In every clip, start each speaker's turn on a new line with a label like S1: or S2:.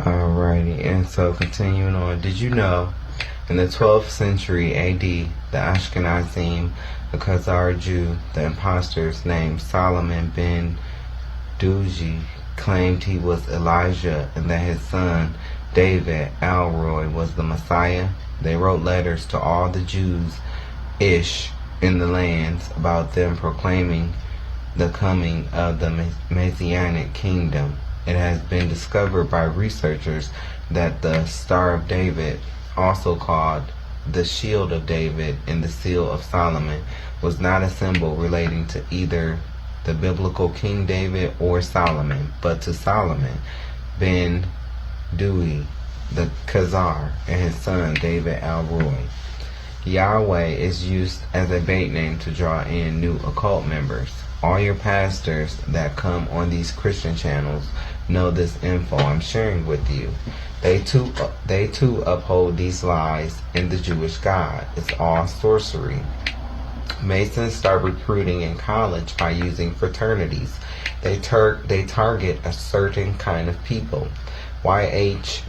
S1: Alrighty, and so continuing on, did you know in the 12th century AD, the Ashkenazim, a Khazar Jew, the impostors named Solomon ben Duji, claimed he was Elijah and that his son David Alroy was the Messiah? They wrote letters to all the Jews in the lands about them proclaiming the coming of the Messianic kingdom. It has been discovered by researchers that the Star of David, also called the Shield of David and the Seal of Solomon, was not a symbol relating to either the biblical King David or Solomon, but to Solomon ben Dewey, the Khazar, and his son David Alroy. Yahweh is used as a bait name to draw in new occult members. All your pastors that come on these Christian channels know this info I'm sharing with you. They too uphold these lies in the Jewish God. It's all sorcery. Masons start recruiting in college by using fraternities. They target a certain kind of people. YHWH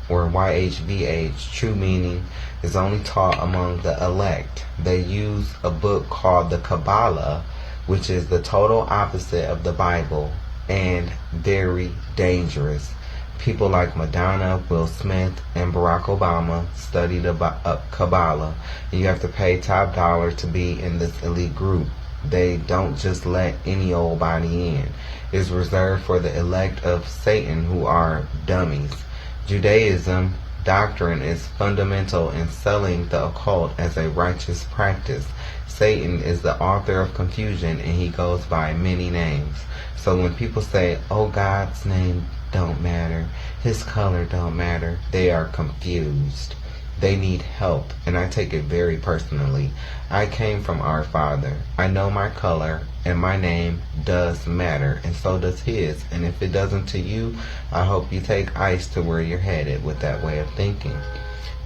S1: or YHVH, true meaning, is only taught among the elect. They use a book called the Kabbalah, which is the total opposite of the Bible and very dangerous. People like Madonna, Will Smith, and Barack Obama studied about Kabbalah, and you have to pay top dollar to be in this elite group. They don't just let any old body in. It's reserved for the elect of Satan, who are dummies. Judaism doctrine is fundamental in selling the occult as a righteous practice. Satan is the author of confusion, and he goes by many names. So when people say, oh, God's name don't matter, his color don't matter, they are confused. They need help, and I take it very personally. I came from our Father. I know my color, and my name does matter, and so does his. And if it doesn't to you, I hope you take ice to where you're headed with that way of thinking.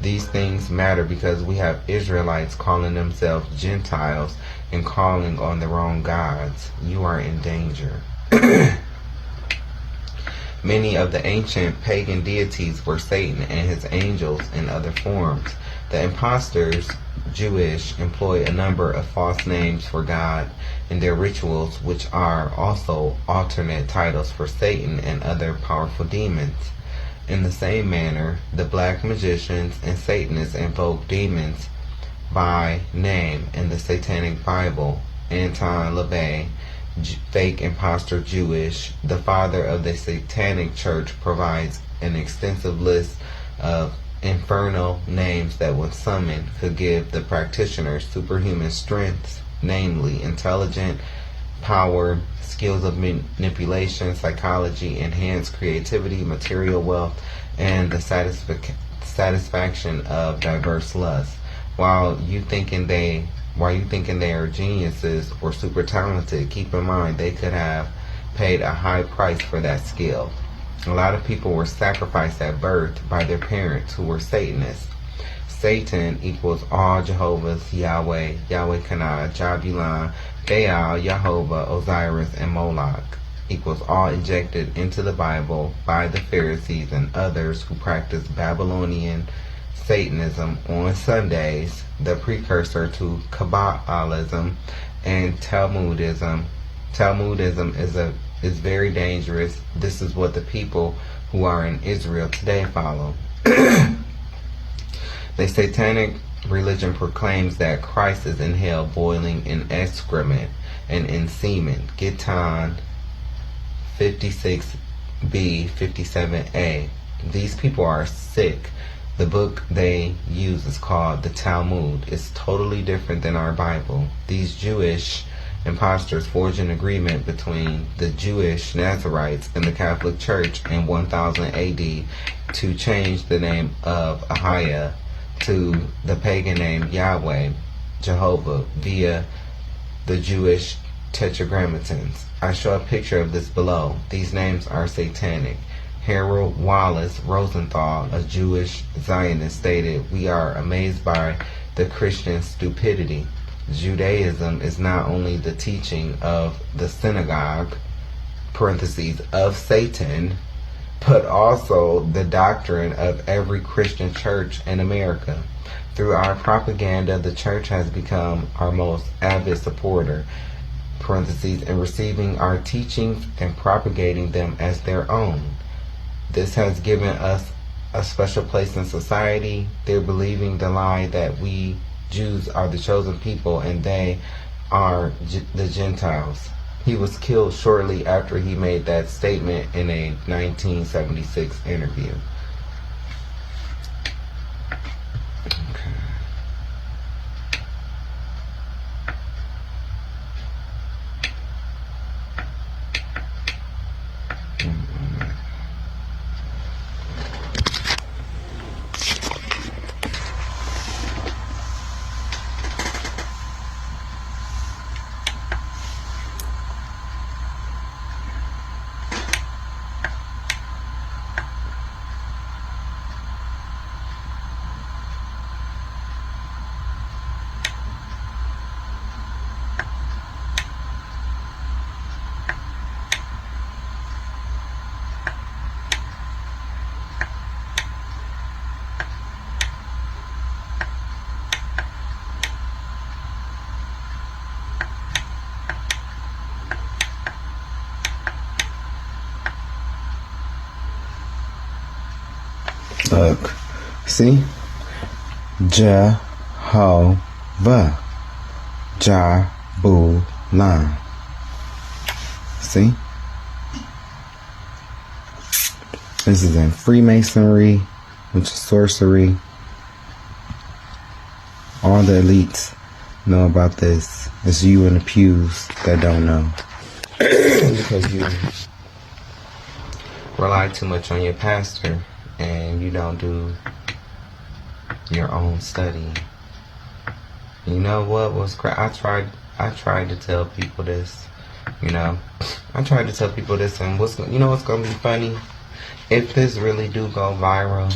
S1: These things matter because we have Israelites calling themselves Gentiles and calling on the wrong gods. You are in danger. Many of the ancient pagan deities were Satan and his angels in other forms. The impostors, Jewish, employ a number of false names for God in their rituals, which are also alternate titles for Satan and other powerful demons. In the same manner, the black magicians and Satanists invoke demons by name in the Satanic Bible. Anton LaVey, fake impostor Jewish, the father of the Satanic Church, provides an extensive list of infernal names that when summoned could give the practitioner superhuman strengths, namely intelligent, power, skills of manipulation, psychology, enhanced creativity, material wealth, and the satisfaction of diverse lusts. While you thinking they are geniuses or super talented, keep in mind they could have paid a high price for that skill. A lot of people were sacrificed at birth by their parents who were Satanists. Satan equals all Jehovah's, Yahweh, Yahweh Kanah, Jabulon, Baal, Jehovah, Osiris, and Moloch, equals all injected into the Bible by the Pharisees and others who practice Babylonian Satanism on Sundays, the precursor to Kabbalism and Talmudism. Talmudism is very dangerous. This is what the people who are in Israel today follow. The Satanic religion proclaims that Christ is in hell boiling in excrement and in semen. Gittin 56b, 57a. These people are sick. The book they use is called the Talmud. It's totally different than our Bible. These Jewish imposters forged an agreement between the Jewish Nazarites and the Catholic Church in 1000 AD to change the name of Ahiah to the pagan name Yahweh, Jehovah, via the Jewish tetragrammatons. I show a picture of this below. These names are satanic. Harold Wallace Rosenthal, a Jewish Zionist, stated, "We are amazed by the Christian stupidity. Judaism is not only the teaching of the synagogue, parentheses, of Satan, but also the doctrine of every Christian church in America. Through our propaganda, the church has become our most avid supporter, parentheses, in receiving our teachings and propagating them as their own. This has given us a special place in society. They're believing the lie that we Jews are the chosen people and they are the Gentiles. He was killed shortly after he made that statement in a 1976 interview. Okay. Look, see? Jehovah, Jabulan. See? This is in Freemasonry, which is sorcery. All the elites know about this. It's you in the pews that don't know. Because you rely too much on your pastor and you don't do your own study. You know what was I tried to tell people this. I tried to tell people this, and what's gonna be funny? If this really do go viral,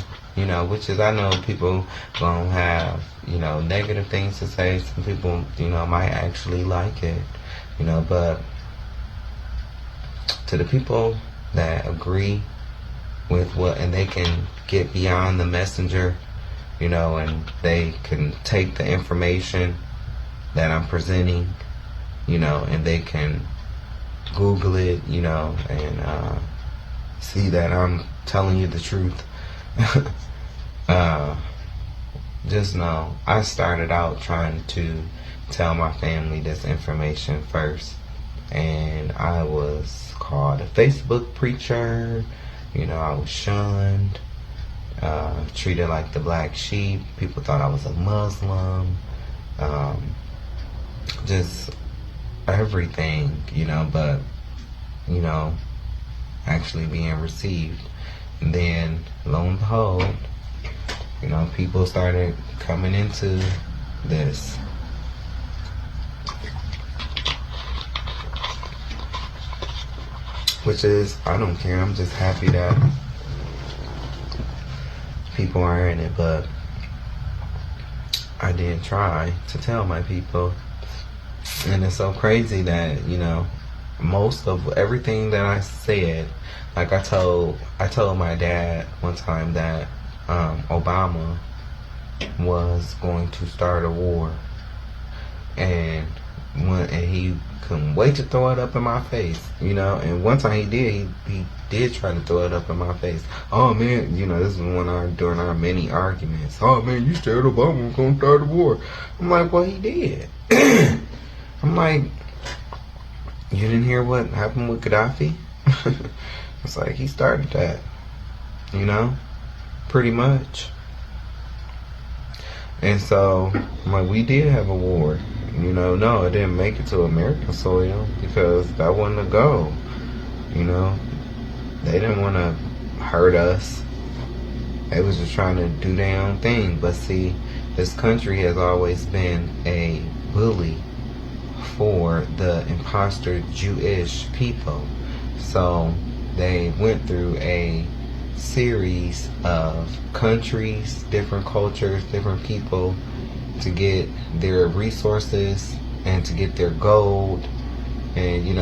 S1: which is, I know people gonna have, negative things to say. Some people, might actually like it, but to the people that agree with what, and they can get beyond the messenger, and they can take the information that I'm presenting, and they can Google it, and see that I'm telling you the truth. Just know, I started out trying to tell my family this information first, and I was called a Facebook preacher. I was shunned, treated like the black sheep. People thought I was a Muslim, just everything, but, actually being received. And then, lo and behold, people started coming into this. Which is, I don't care. I'm just happy that people are in it. But I did try to tell my people. And it's so crazy that, most of everything that I said, like I told my dad one time that Obama was going to start a war. And he couldn't wait to throw it up in my face, and one time he did try to throw it up in my face. Oh man, this was during our many arguments. Oh man, you said Obama was gonna start a war. I'm like, well, he did. I'm like, you didn't hear what happened with Gaddafi? It's like, he started that, pretty much. And so, I'm like, we did have a war. No, it didn't make it to American soil because that wasn't a goal. They didn't want to hurt us. They was just trying to do their own thing. But see, this country has always been a bully for the imposter Jewish people. So they went through a series of countries, different cultures, different people, to get their resources and to get their gold, and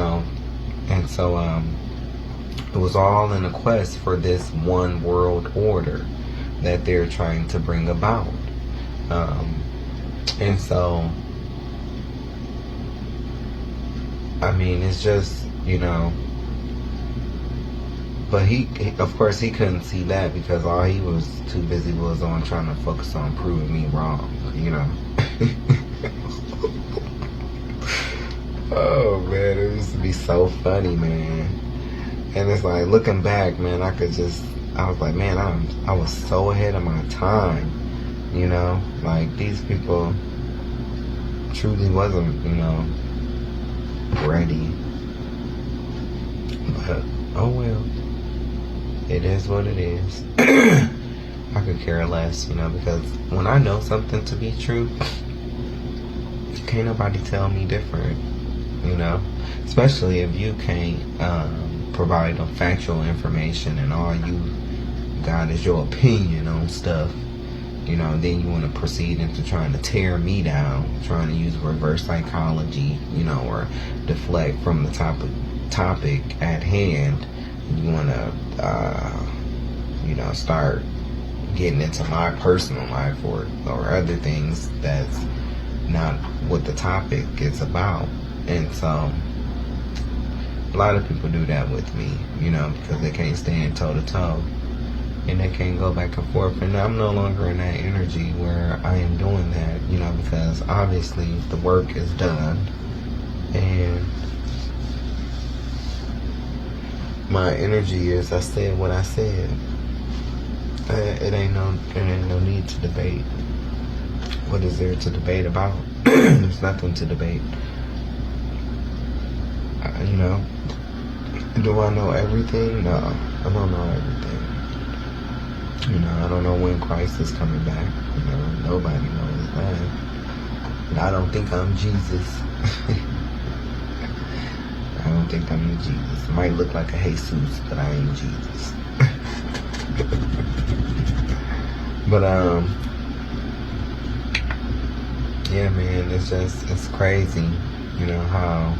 S1: and so It was all in a quest for this one world order that they're trying to bring about. And so, I mean, it's just, but he, of course, he couldn't see that because all he was too busy was on trying to focus on proving me wrong, Oh, man, it used to be so funny, man. And it's like, looking back, man, I was like, man, I was so ahead of my time, like these people truly wasn't, ready. But, oh well, it is what it is. I could care less, because when I know something to be true, can't nobody tell me different, especially if you can't provide factual information and all you got is your opinion on stuff. Then you want to proceed into trying to tear me down, trying to use reverse psychology, or deflect from the topic at hand. You want to, start getting into my personal life or other things that's not what the topic is about. And so a lot of people do that with me, because they can't stand toe to toe. And they can't go back and forth. And I'm no longer in that energy where I am doing that, because obviously the work is done. And my energy is, I said what I said. It ain't no need to debate. What is there to debate about? There's nothing to debate. Do I know everything? No, I don't know everything. I don't know when Christ is coming back. Nobody knows that. But I don't think I'm Jesus. I don't think I'm Jesus. I might look like a Jesus, but I ain't Jesus. But yeah, man, it's crazy, how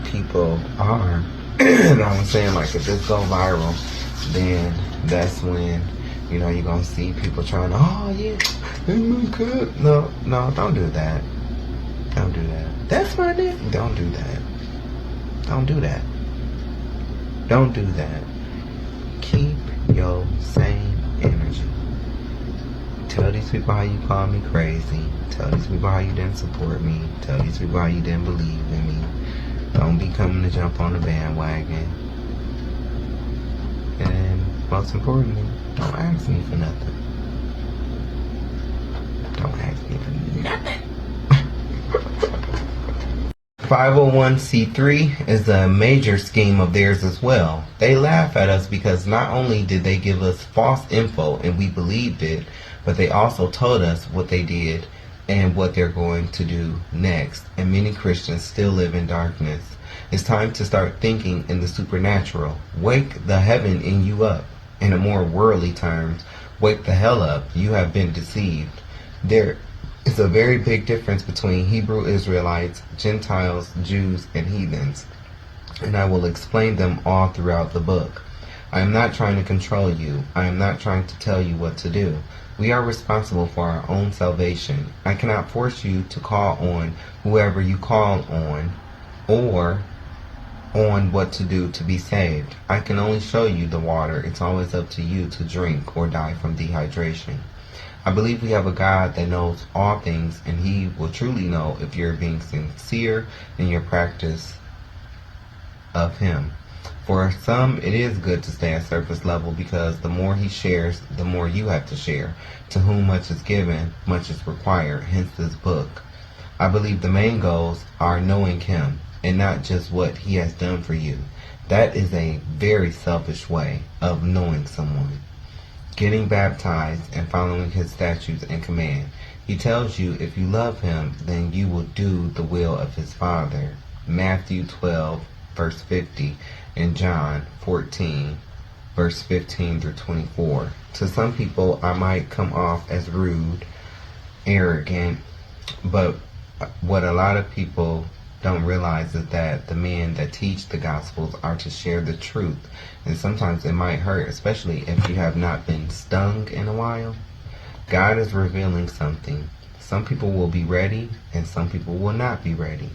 S1: people are. And I'm saying, like, if this go viral, then that's when, you're going to see people trying to, oh, yeah, good. No, don't do that. Don't do that. That's my name. Don't do that. Don't do that. Don't do that. Keep your same energy. Tell these people how you call me crazy. Tell these people how you didn't support me. Tell these people how you didn't believe in me. Don't be coming to jump on the bandwagon. And most importantly, don't ask me for nothing. Don't ask me for nothing. 501c3 is a major scheme of theirs as well. They laugh at us because not only did they give us false info and we believed it, but they also told us what they did and what they're going to do next. And many Christians still live in darkness. It's time to start thinking in the supernatural. Wake the heaven in you up. In a more worldly terms, wake the hell up. You have been deceived. There is a very big difference between Hebrew Israelites, Gentiles, Jews, and heathens. And I will explain them all throughout the book. I am not trying to control you. I am not trying to tell you what to do. We are responsible for our own salvation. I cannot force you to call on whoever you call on or on what to do to be saved. I can only show you the water. It's always up to you to drink or die from dehydration. I believe we have a God that knows all things, and He will truly know if you're being sincere in your practice of Him. For some, it is good to stay at surface level because the more He shares, the more you have to share. To whom much is given, much is required, hence this book. I believe the main goals are knowing Him and not just what He has done for you. That is a very selfish way of knowing someone. Getting baptized and following His statutes and command. He tells you if you love Him, then you will do the will of His Father. Matthew 12, verse 50, and John 14, verse 15 through 24. To some people, I might come off as rude, arrogant, but what a lot of people don't realize is that the men that teach the Gospels are to share the truth. And sometimes it might hurt, especially if you have not been stung in a while. God is revealing something. Some people will be ready and some people will not be ready.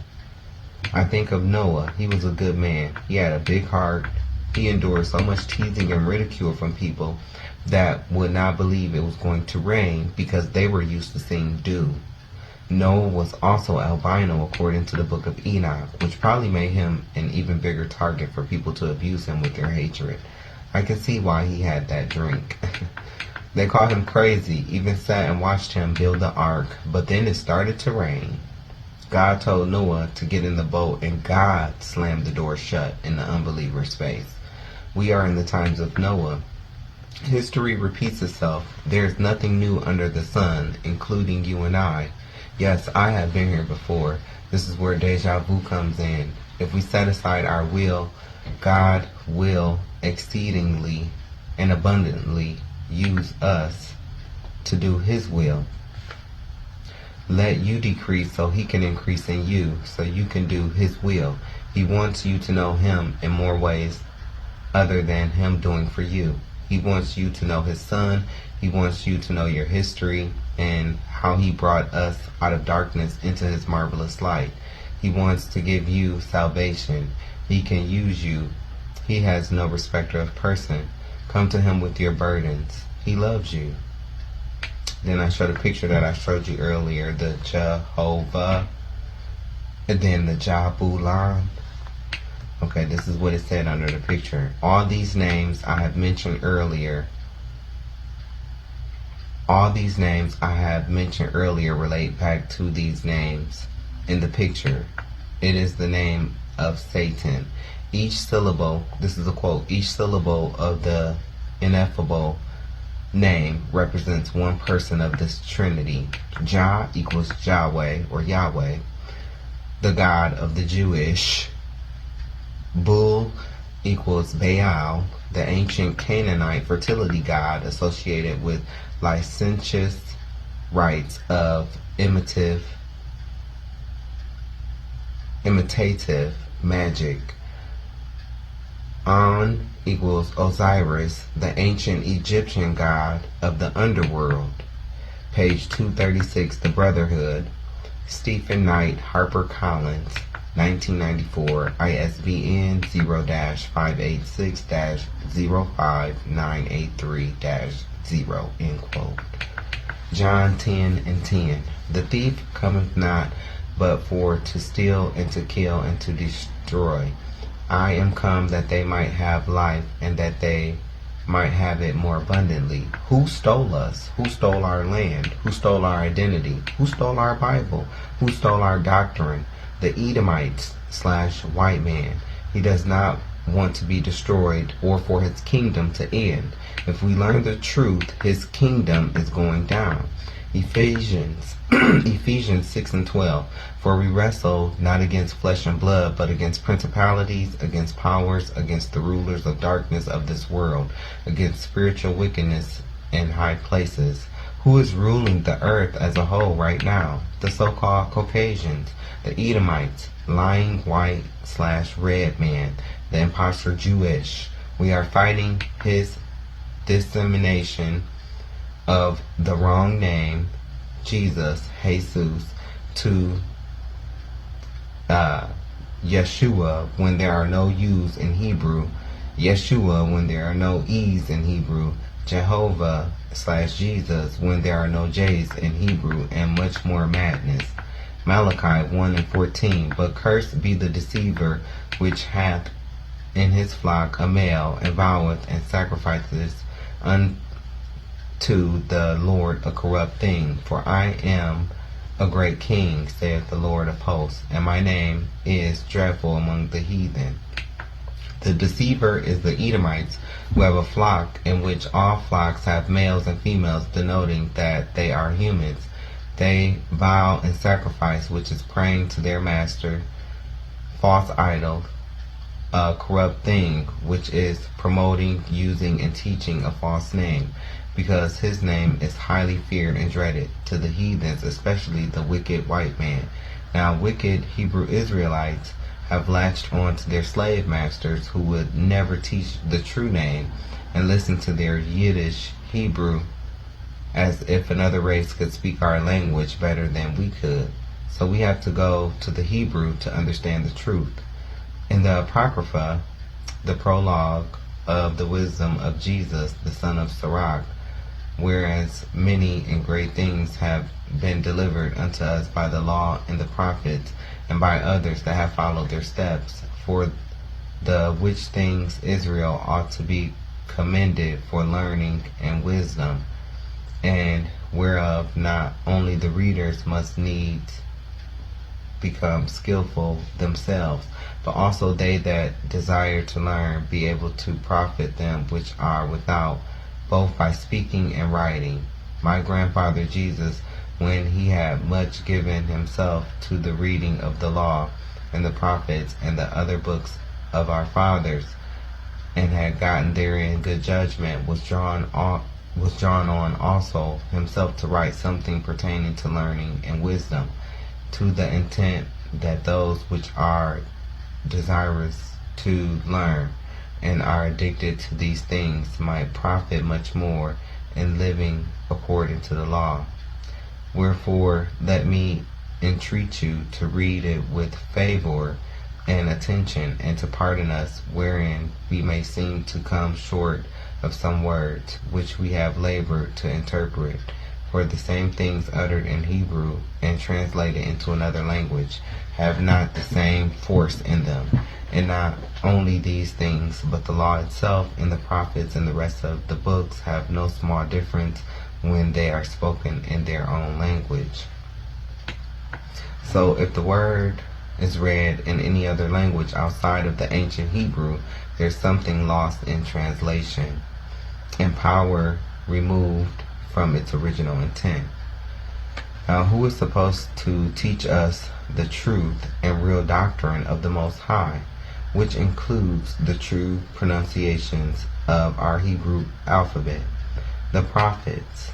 S1: I think of Noah. He was a good man. He had a big heart. He endured so much teasing and ridicule from people that would not believe it was going to rain because they were used to seeing dew. Noah was also albino according to the book of Enoch, which probably made him an even bigger target for people to abuse him with their hatred. I can see why he had that drink. They called him crazy, even sat and watched him build the ark, but then it started to rain. God told Noah to get in the boat, and God slammed the door shut in the unbeliever's face. We are in the times of Noah. History repeats itself. There's nothing new under the sun, including you and I. Yes, I have been here before. This is where deja vu comes in. If we set aside our will, God will exceedingly and abundantly use us to do His will. Let you decrease so He can increase in you, so you can do His will. He wants you to know Him in more ways other than Him doing for you. He wants you to know His Son. He wants you to know your history and how He brought us out of darkness into His marvelous light. He wants to give you salvation. He can use you. He has no respecter of person. Come to Him with your burdens. He loves you. Then I showed a picture that I showed you earlier, the Jehovah, and then the Jabulan. Okay, this is what it said under the picture. All these names I have mentioned earlier, relate back to these names in the picture. It is the name of Satan. Each syllable, this is a quote, each syllable of the ineffable name represents one person of this Trinity. Jah equals Yahweh or Yahweh, the God of the Jewish. Bull equals Baal, the ancient Canaanite fertility god associated with licentious rites of imitative magic. On equals Osiris, the ancient Egyptian god of the underworld. Page 236, The Brotherhood. Stephen Knight, HarperCollins, 1994, ISBN 0-586-05983-0, end quote. John 10:10. The thief cometh not but for to steal and to kill and to destroy. I am come that they might have life, and that they might have it more abundantly. Who stole us? Who stole our land? Who stole our identity? Who stole our Bible? Who stole our doctrine? The Edomites / white man. He does not want to be destroyed or for his kingdom to end. If we learn the truth, his kingdom is going down. Ephesians 6:12. For we wrestle not against flesh and blood, but against principalities, against powers, against the rulers of darkness of this world, against spiritual wickedness in high places. Who is ruling the earth as a whole right now? The so-called Caucasians, the Edomites, lying white / red man, the imposter Jewish. We are fighting his dissemination of the wrong name, Jesus, to Yeshua when there are no U's in Hebrew, Yeshua when there are no E's in Hebrew, Jehovah / Jesus when there are no J's in Hebrew, and much more madness. Malachi 1:14. But cursed be the deceiver which hath in his flock a male, and voweth and sacrifices unto the Lord a corrupt thing. For I am a great king, saith the Lord of hosts, and my name is dreadful among the heathen. The deceiver is the Edomites, who have a flock in which all flocks have males and females, denoting that they are humans. They vow and sacrifice, which is praying to their master, false idol, a corrupt thing, which is promoting, using, and teaching a false name, because his name is highly feared and dreaded to the heathens, especially the wicked white man. Now wicked Hebrew Israelites have latched on to their slave masters who would never teach the true name and listen to their Yiddish Hebrew as if another race could speak our language better than we could. So we have to go to the Hebrew to understand the truth. In the Apocrypha, the prologue of the wisdom of Jesus, the son of Sirach, whereas many and great things have been delivered unto us by the law and the prophets, and by others that have followed their steps, for the which things Israel ought to be commended for learning and wisdom, and whereof not only the readers must needs become skillful themselves, but also they that desire to learn be able to profit them which are without, both by speaking and writing. My grandfather Jesus, when he had much given himself to the reading of the law and the prophets and the other books of our fathers, and had gotten therein good judgment, was drawn on also himself to write something pertaining to learning and wisdom, to the intent that those which are desirous to learn and are addicted to these things might profit much more in living according to the law. Wherefore let me entreat you to read it with favor and attention, and to pardon us wherein we may seem to come short of some words which we have labored to interpret. For the same things uttered in Hebrew and translated into another language have not the same force in them. And not only these things, but the law itself and the prophets and the rest of the books have no small difference when they are spoken in their own language. So if the word is read in any other language outside of the ancient Hebrew, there's something lost in translation and power removed from its original intent. Now, who is supposed to teach us the truth and real doctrine of the Most High, which includes the true pronunciations of our Hebrew alphabet? The prophets.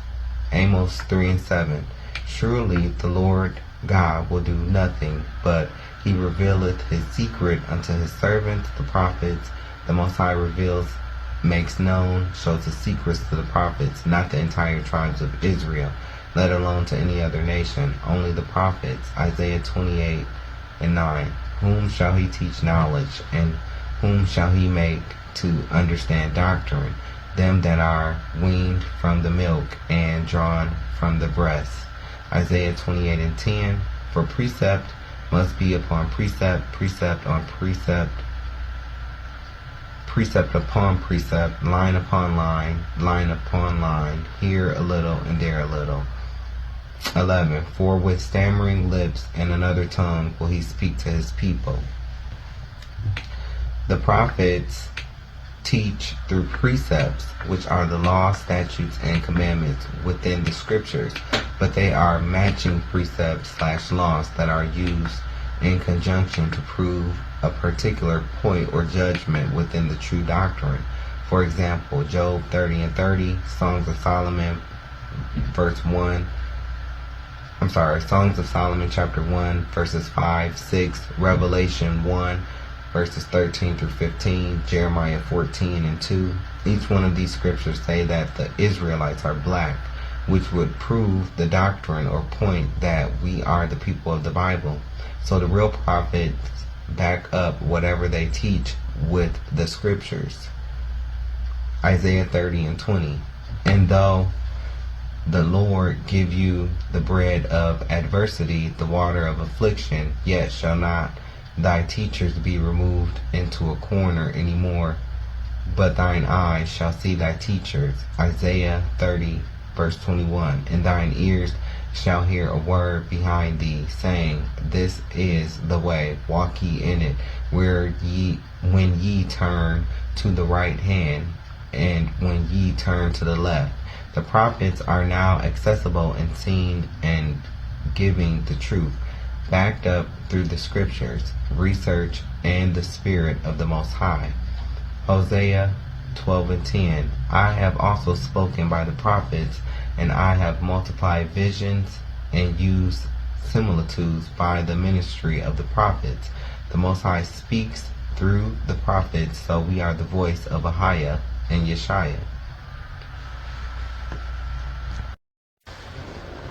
S1: Amos 3:7. Surely the Lord God will do nothing, but he revealeth his secret unto his servants, the prophets. The Most High reveals, makes known, shows his secrets to the prophets, not the entire tribes of Israel, let alone to any other nation, only the prophets. Isaiah 28:9. Whom shall he teach knowledge, and whom shall he make to understand doctrine? Them that are weaned from the milk and drawn from the breast. Isaiah 28:10. For precept must be upon precept, precept on precept, precept upon precept, line upon line, line upon line, here a little and there a little. 11. For with stammering lips and another tongue will he speak to his people. The prophets teach through precepts, which are the law, statutes, and commandments within the scriptures, but they are matching precepts/laws that are used in conjunction to prove a particular point or judgment within the true doctrine. For example, Job 30:30, Songs of Solomon Songs of Solomon chapter 1 verses 5, 6, Revelation 1 verses 13 through 15, Jeremiah 14:2. Each one of these scriptures say that the Israelites are black, which would prove the doctrine or point that we are the people of the Bible. So the real prophets back up whatever they teach with the scriptures. Isaiah 30:20. And though the Lord give you the bread of adversity, the water of affliction, yet shall not thy teachers be removed into a corner any more, but thine eyes shall see thy teachers. Isaiah 30 verse 21. And thine ears shall hear a word behind thee, saying, This is the way, walk ye in it, when ye turn to the right hand, and when ye turn to the left. The prophets are now accessible and seen and giving the truth, backed up through the scriptures, research, and the Spirit of the Most High. Hosea 12:10. I have also spoken by the prophets, and I have multiplied visions and used similitudes by the ministry of the prophets. The Most High speaks through the prophets, so we are the voice of Ahiah and Yeshaya.